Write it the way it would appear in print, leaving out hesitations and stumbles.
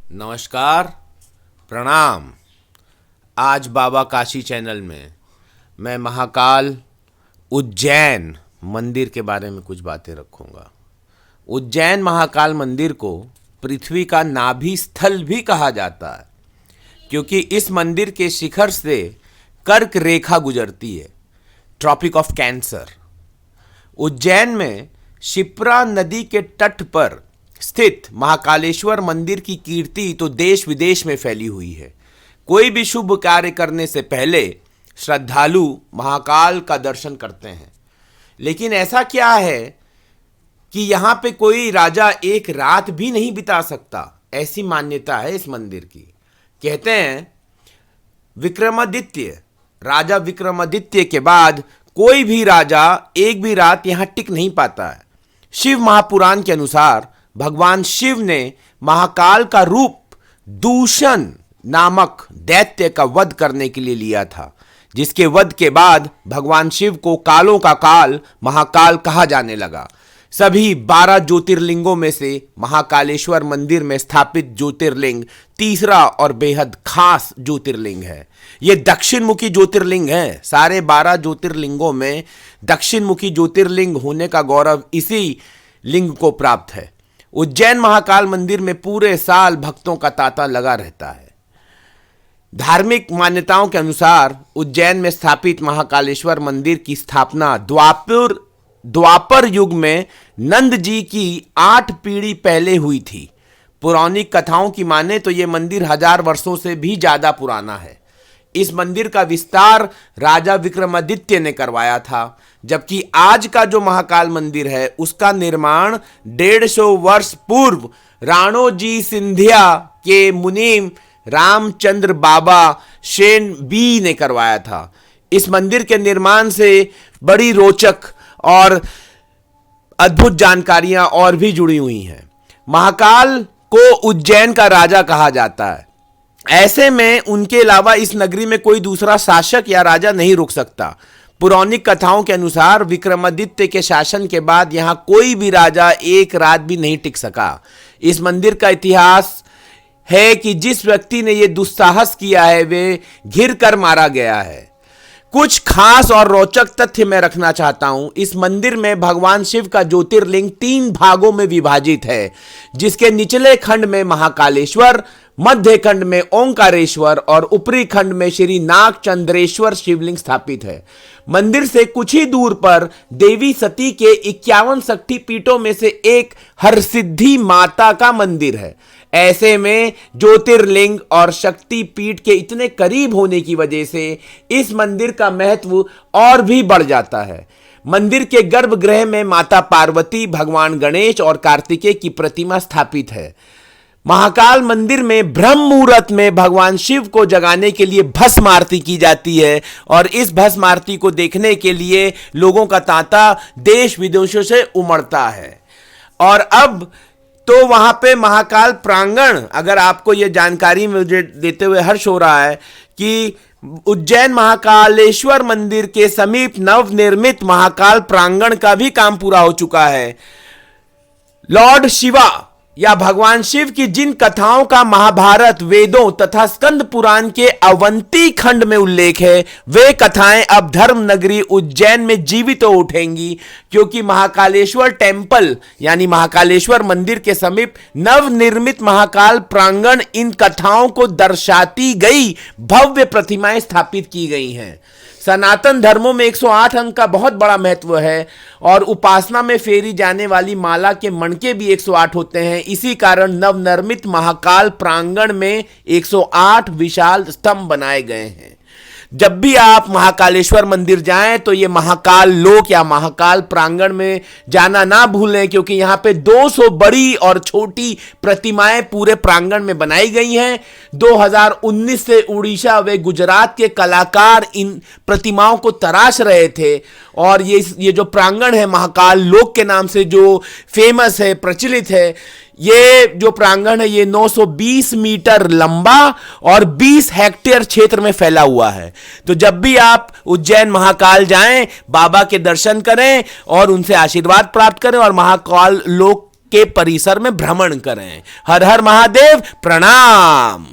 नमस्कार, प्रणाम। आज बाबा काशी चैनल में मैं महाकाल उज्जैन मंदिर के बारे में कुछ बातें रखूंगा। उज्जैन महाकाल मंदिर को पृथ्वी का नाभि स्थल भी कहा जाता है, क्योंकि इस मंदिर के शिखर से कर्क रेखा गुजरती है, ट्रॉपिक ऑफ कैंसर। उज्जैन में शिप्रा नदी के तट पर स्थित महाकालेश्वर मंदिर की कीर्ति तो देश विदेश में फैली हुई है। कोई भी शुभ कार्य करने से पहले श्रद्धालु महाकाल का दर्शन करते हैं। लेकिन ऐसा क्या है कि यहाँ पे कोई राजा एक रात भी नहीं बिता सकता, ऐसी मान्यता है इस मंदिर की। कहते हैं विक्रमादित्य, राजा विक्रमादित्य के बाद कोई भी राजा एक भी रात यहाँ टिक नहीं पाता है। शिव महापुराण के अनुसार भगवान शिव ने महाकाल का रूप दूषण नामक दैत्य का वध करने के लिए लिया था, जिसके वध के बाद भगवान शिव को कालों का काल महाकाल कहा जाने लगा। सभी 12 ज्योतिर्लिंगों में से महाकालेश्वर मंदिर में स्थापित ज्योतिर्लिंग तीसरा और बेहद खास ज्योतिर्लिंग है। यह दक्षिण मुखी ज्योतिर्लिंग है। सारे 12 ज्योतिर्लिंगों में दक्षिण मुखी ज्योतिर्लिंग होने का गौरव इसी लिंग को प्राप्त है। उज्जैन महाकाल मंदिर में पूरे साल भक्तों का तांता लगा रहता है। धार्मिक मान्यताओं के अनुसार उज्जैन में स्थापित महाकालेश्वर मंदिर की स्थापना द्वापर युग में नंद जी की 8 पीढ़ी पहले हुई थी। पौराणिक कथाओं की माने तो यह मंदिर 1000 वर्षों से भी ज्यादा पुराना है। इस मंदिर का विस्तार राजा विक्रमादित्य ने करवाया था, जबकि आज का जो महाकाल मंदिर है उसका निर्माण 150 वर्ष पूर्व राणोजी सिंधिया के मुनीम रामचंद्र बाबा शेन बी ने करवाया था। इस मंदिर के निर्माण से बड़ी रोचक और अद्भुत जानकारियां और भी जुड़ी हुई हैं। महाकाल को उज्जैन का राजा कहा जाता है। ऐसे में उनके अलावा इस नगरी में कोई दूसरा शासक या राजा नहीं रुक सकता। पौराणिक कथाओं के अनुसार विक्रमादित्य के शासन के बाद यहां कोई भी राजा एक रात भी नहीं टिक सका। इस मंदिर का इतिहास है कि जिस व्यक्ति ने यह दुस्साहस किया है वे घिर कर मारा गया है। कुछ खास और रोचक तथ्य मैं रखना चाहता हूं। इस मंदिर में भगवान शिव का ज्योतिर्लिंग 3 भागों में विभाजित है, जिसके निचले खंड में महाकालेश्वर, मध्य खंड में ओंकारेश्वर और ऊपरी खंड में श्री नागचंद्रेश्वर शिवलिंग स्थापित है। मंदिर से कुछ ही दूर पर देवी सती के 51 शक्ति पीठों में से एक हरसिद्धि माता का मंदिर है। ऐसे में ज्योतिर्लिंग और शक्ति पीठ के इतने करीब होने की वजह से इस मंदिर का महत्व और भी बढ़ जाता है। मंदिर के गर्भगृह में माता पार्वती, भगवान गणेश और कार्तिकेय की प्रतिमा स्थापित है। महाकाल मंदिर में ब्रह्म मुहूर्त में भगवान शिव को जगाने के लिए भस्म आरती की जाती है, और इस भस्म आरती को देखने के लिए लोगों का तांता देश विदेशों से उमड़ता है। और अब तो वहां पे महाकाल प्रांगण, अगर आपको यह जानकारी मुझे देते हुए हर्ष हो रहा है कि उज्जैन महाकालेश्वर मंदिर के समीप नवनिर्मित महाकाल प्रांगण का भी काम पूरा हो चुका है। लॉर्ड शिवा या भगवान शिव की जिन कथाओं का महाभारत, वेदों तथा स्कंद पुराण के अवंती खंड में उल्लेख है, वे कथाएं अब धर्म नगरी उज्जैन में जीवित हो उठेंगी, क्योंकि महाकालेश्वर टेम्पल यानी महाकालेश्वर मंदिर के समीप नवनिर्मित महाकाल प्रांगण इन कथाओं को दर्शाती गई भव्य प्रतिमाएं स्थापित की गई हैं। सनातन धर्मों में 108 अंक का बहुत बड़ा महत्व है, और उपासना में फेरी जाने वाली माला के मणके भी 108 होते हैं। इसी कारण नवनिर्मित महाकाल प्रांगण में 108 विशाल स्तंभ बनाए गए हैं। जब भी आप महाकालेश्वर मंदिर जाएं तो ये महाकाल लोक या महाकाल प्रांगण में जाना ना भूलें, क्योंकि यहां पे 200 बड़ी और छोटी प्रतिमाएं पूरे प्रांगण में बनाई गई हैं। 2019 से उड़ीसा व गुजरात के कलाकार इन प्रतिमाओं को तराश रहे थे, और ये जो प्रांगण है महाकाल लोक के नाम से जो फेमस है, प्रचलित है, ये जो प्रांगण है ये 920 मीटर लंबा और 20 हेक्टेयर क्षेत्र में फैला हुआ है। तो जब भी आप उज्जैन महाकाल जाएं, बाबा के दर्शन करें और उनसे आशीर्वाद प्राप्त करें और महाकाल लोक के परिसर में भ्रमण करें। हर हर महादेव, प्रणाम।